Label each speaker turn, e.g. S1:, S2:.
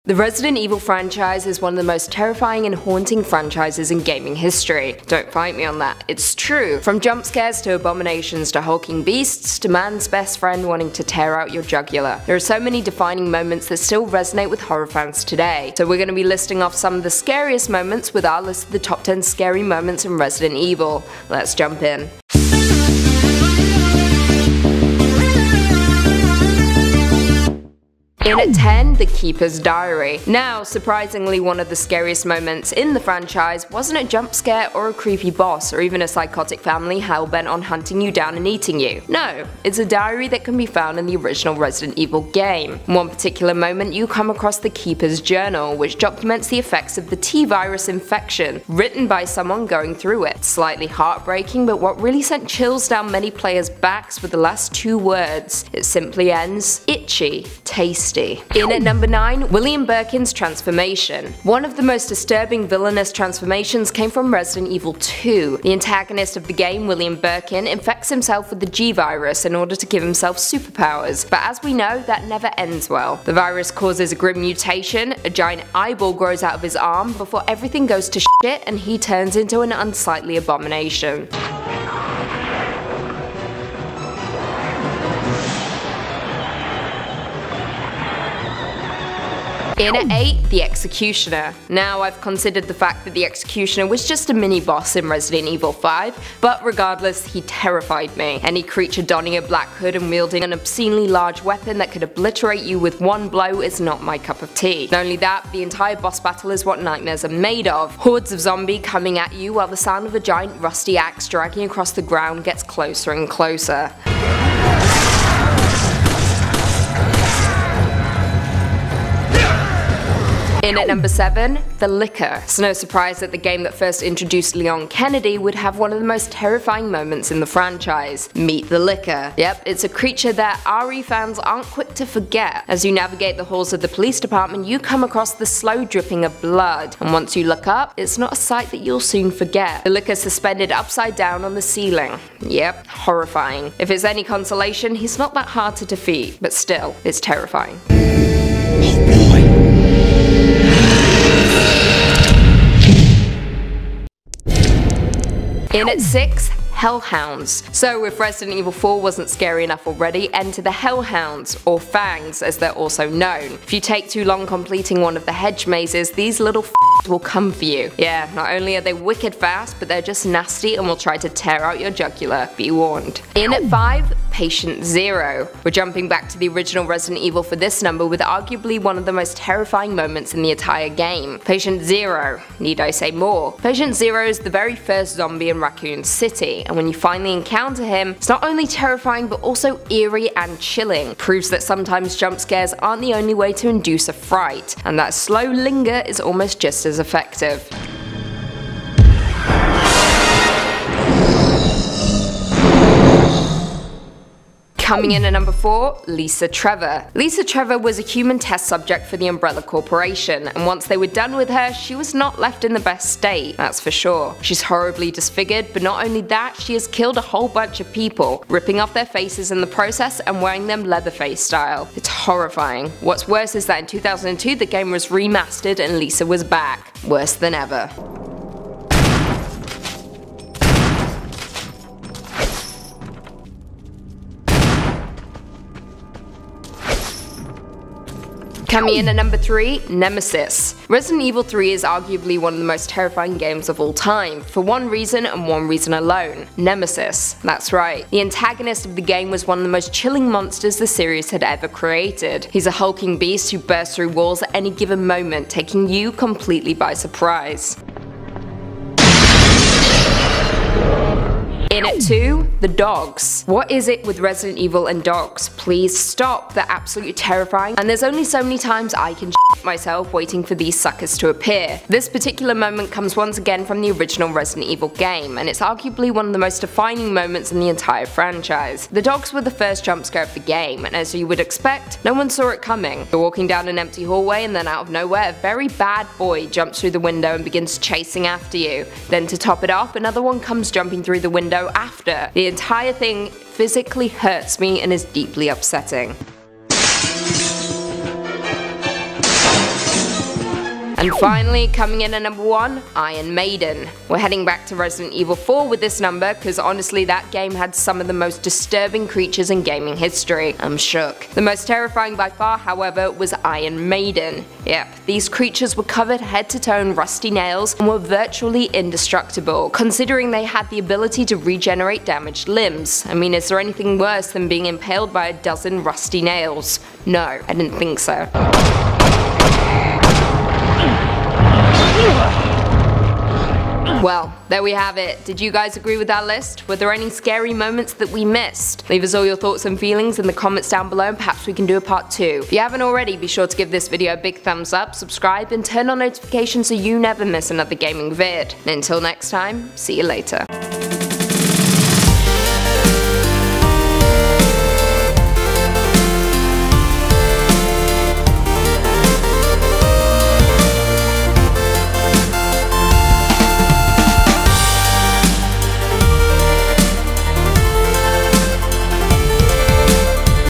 S1: The Resident Evil franchise is one of the most terrifying and haunting franchises in gaming history. Don't fight me on that, it's true. From jump scares to abominations to hulking beasts to man's best friend wanting to tear out your jugular. There are so many defining moments that still resonate with horror fans today. So we're going to be listing off some of the scariest moments with our list of the top 10 scary moments in Resident Evil. Let's jump in. In at 10, The Keeper's Diary. Now, surprisingly, one of the scariest moments in the franchise wasn't a jump scare or a creepy boss or even a psychotic family hell-bent on hunting you down and eating you. No, it's a diary that can be found in the original Resident Evil game. In one particular moment, you come across the Keeper's Journal, which documents the effects of the T-virus infection, written by someone going through it. Slightly heartbreaking, but what really sent chills down many players' backs were the last two words. It simply ends, itchy, tasty. In at number 9, William Birkin's transformation. One of the most disturbing villainous transformations came from Resident Evil 2. The antagonist of the game, William Birkin, infects himself with the G-virus in order to give himself superpowers, but as we know, that never ends well. The virus causes a grim mutation, a giant eyeball grows out of his arm before everything goes to shit and he turns into an unsightly abomination. In at 8, The Executioner. Now, I've considered the fact that the Executioner was just a mini-boss in Resident Evil 5, but regardless, he terrified me. Any creature donning a black hood and wielding an obscenely large weapon that could obliterate you with one blow is not my cup of tea. Not only that, the entire boss battle is what nightmares are made of. Hordes of zombies coming at you while the sound of a giant rusty axe dragging across the ground gets closer and closer. In at number 7, The Licker. It's no surprise that the game that first introduced Leon Kennedy would have one of the most terrifying moments in the franchise. Meet the Licker. Yep, it's a creature that RE fans aren't quick to forget. As you navigate the halls of the police department, you come across the slow dripping of blood, and once you look up, it's not a sight that you'll soon forget. The Licker suspended upside down on the ceiling. Yep, horrifying. If it's any consolation, he's not that hard to defeat, but still, it's terrifying. In at 6, Hellhounds. So if Resident Evil 4 wasn't scary enough already, enter the Hellhounds, or Fangs as they're also known. If you take too long completing one of the hedge mazes, these little will come for you. Yeah, not only are they wicked fast, but they're just nasty and will try to tear out your jugular. Be warned. In at 5, Patient Zero. We're jumping back to the original Resident Evil for this number with arguably one of the most terrifying moments in the entire game. Patient Zero. Need I say more? Patient Zero is the very first zombie in Raccoon City, and when you finally encounter him, it's not only terrifying but also eerie and chilling. Proves that sometimes jump scares aren't the only way to induce a fright, and that slow linger is almost just as effective. Coming in at number 4, Lisa Trevor. Lisa Trevor was a human test subject for the Umbrella Corporation, and once they were done with her, she was not left in the best state, that's for sure. She's horribly disfigured, but not only that, she has killed a whole bunch of people, ripping off their faces in the process and wearing them Leatherface style. It's horrifying. What's worse is that in 2002 the game was remastered and Lisa was back. Worse than ever. Coming in at number 3, Nemesis. Resident Evil 3 is arguably one of the most terrifying games of all time, for one reason and one reason alone: Nemesis. That's right, the antagonist of the game was one of the most chilling monsters the series had ever created. He's a hulking beast who bursts through walls at any given moment, taking you completely by surprise. In at 2, the dogs. What is it with Resident Evil and dogs? Please stop, they're absolutely terrifying, and there's only so many times I can shit myself waiting for these suckers to appear. This particular moment comes once again from the original Resident Evil game, and it's arguably one of the most defining moments in the entire franchise. The dogs were the first jump scare of the game, and as you would expect, no one saw it coming. You're walking down an empty hallway and then out of nowhere, a very bad boy jumps through the window and begins chasing after you. Then to top it off, another one comes jumping through the window after. The entire thing physically hurts me and is deeply upsetting. And finally, coming in at number 1, Iron Maiden. We're heading back to Resident Evil 4 with this number, because honestly that game had some of the most disturbing creatures in gaming history. I'm shook. The most terrifying by far, however, was Iron Maiden. Yep, these creatures were covered head to toe in rusty nails and were virtually indestructible, considering they had the ability to regenerate damaged limbs. I mean, is there anything worse than being impaled by a dozen rusty nails? No, I didn't think so. Well, there we have it. Did you guys agree with that list? Were there any scary moments that we missed? Leave us all your thoughts and feelings in the comments down below and perhaps we can do a part 2. If you haven't already, be sure to give this video a big thumbs up, subscribe and turn on notifications so you never miss another gaming vid. And until next time, see you later.